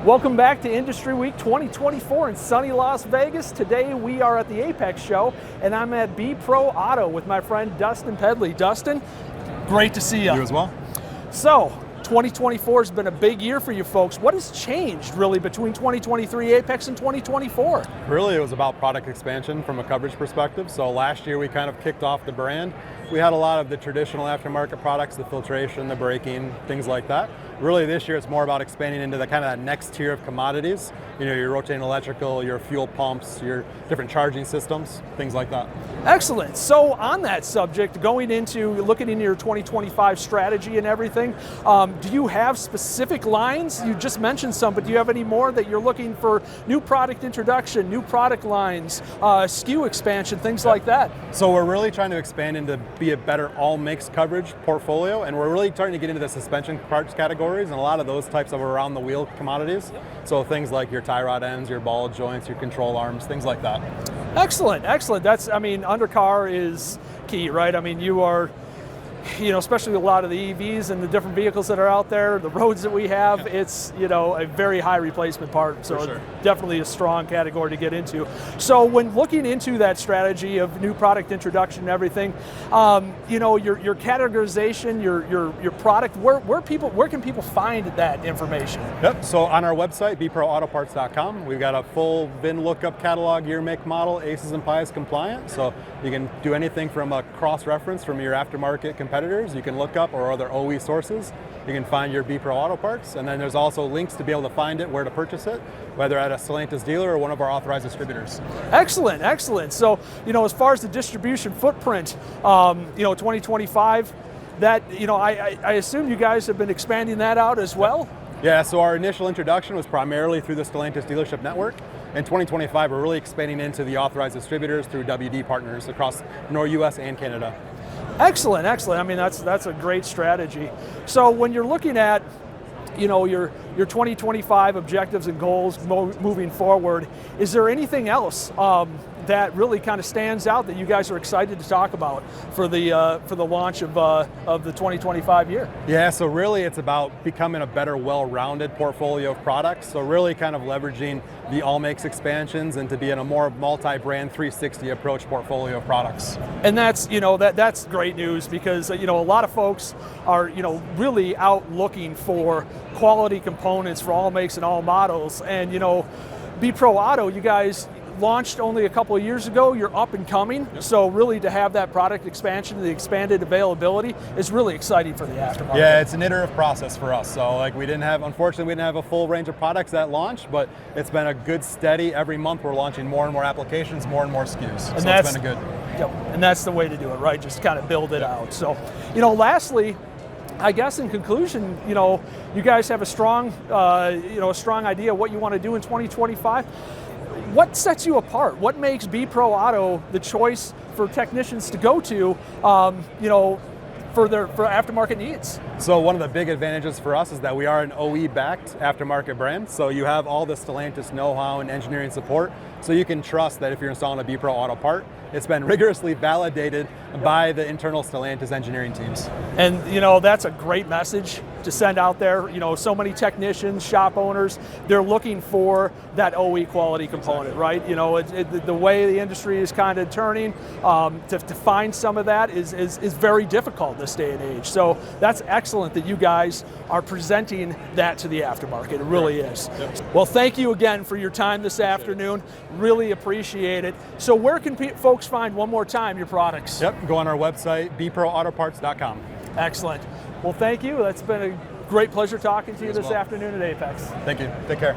Welcome back to Industry Week 2024 in sunny Las Vegas. Today we are at the AAPEX Show, and I'm at bproauto with my friend Dustin Pedley. Dustin, great to see you. You as well. So, 2024 has been a big year for you folks. What has changed really between 2023 AAPEX and 2024? Really, it was about product expansion from a coverage perspective. So last year we kind of kicked off the brand. We had a lot of the traditional aftermarket products, the filtration, the braking, things like that. Really this year it's more about expanding into the kind of that next tier of commodities. You know, your rotating electrical, your fuel pumps, your different charging systems, things like that. Excellent. So on that subject, looking into your 2025 strategy and everything, do you have specific lines? You just mentioned some, but do you have any more that you're looking for? New product introduction, new product lines, SKU expansion, things like that? So we're really trying to expand into be a better all makes coverage portfolio, and we're really starting to get into the suspension parts categories and a lot of those types of around the wheel commodities. So things like your tie rod ends, your ball joints, your control arms, things like that. Excellent, excellent. That's, I mean, undercar is key, right? I mean, you are, especially a lot of the EVs and the different vehicles that are out there, the roads that we have, it's, a very high replacement part. So sure. Definitely a strong category to get into. So when looking into that strategy of new product introduction and everything, your categorization, your product, where can people find that information? Yep, so on our website, bproautoparts.com, we've got a full VIN lookup catalog, year, make, model, ACES and PIES compliant. So you can do anything from a cross-reference from your aftermarket competitors, you can look up, or other OE sources. You can find your bproauto parts, and then there's also links to be able to find it, where to purchase it, whether at a Stellantis dealer or one of our authorized distributors. Excellent, excellent. So, as far as the distribution footprint, 2025, that, I assume you guys have been expanding that out as well? Yeah, so our initial introduction was primarily through the Stellantis dealership network. In 2025, we're really expanding into the authorized distributors through WD partners across North US and Canada. Excellent, excellent. I mean, that's a great strategy. So when you're looking at, your 2025 objectives and goals moving forward, is there anything else that really kind of stands out that you guys are excited to talk about for the launch of the 2025 year? Yeah, so really it's about becoming a better, well-rounded portfolio of products. So really kind of leveraging the all makes expansions and to be in a more multi-brand 360 approach portfolio of products. And that's, that's great news, because, a lot of folks are, really out looking for quality components for all makes and all models. And, bproauto, you guys launched only a couple of years ago. You're up and coming. Yep. So really to have that product expansion, the expanded availability is really exciting for the aftermarket. Yeah, it's an iterative process for us. So unfortunately we didn't have a full range of products at launch, but it's been a good steady, every month we're launching more and more applications, more and more SKUs. And so it's been a good. Yep, and that's the way to do it, right? Just kind of build it out. So, lastly, I guess in conclusion, you guys have a strong idea of what you want to do in 2025. What sets you apart? What makes bproauto the choice for technicians to go to, for aftermarket needs? So one of the big advantages for us is that we are an OE-backed aftermarket brand. So you have all the Stellantis know-how and engineering support. So you can trust that if you're installing a bproauto part, it's been rigorously validated by the internal Stellantis engineering teams. And that's a great message to send out there. So many technicians, shop owners, they're looking for that OE quality component, right? The way the industry is kind of turning, to find some of that is very difficult this day and age. So that's excellent that you guys are presenting that to the aftermarket. It really is. Yep. Well, thank you again for your time this afternoon. Really appreciate it. So where can folks find, one more time, your products? Yep, go on our website, bproautoparts.com. Excellent. Well, thank you. That's been a great pleasure talking to you this afternoon at AAPEX. Thank you. Take care.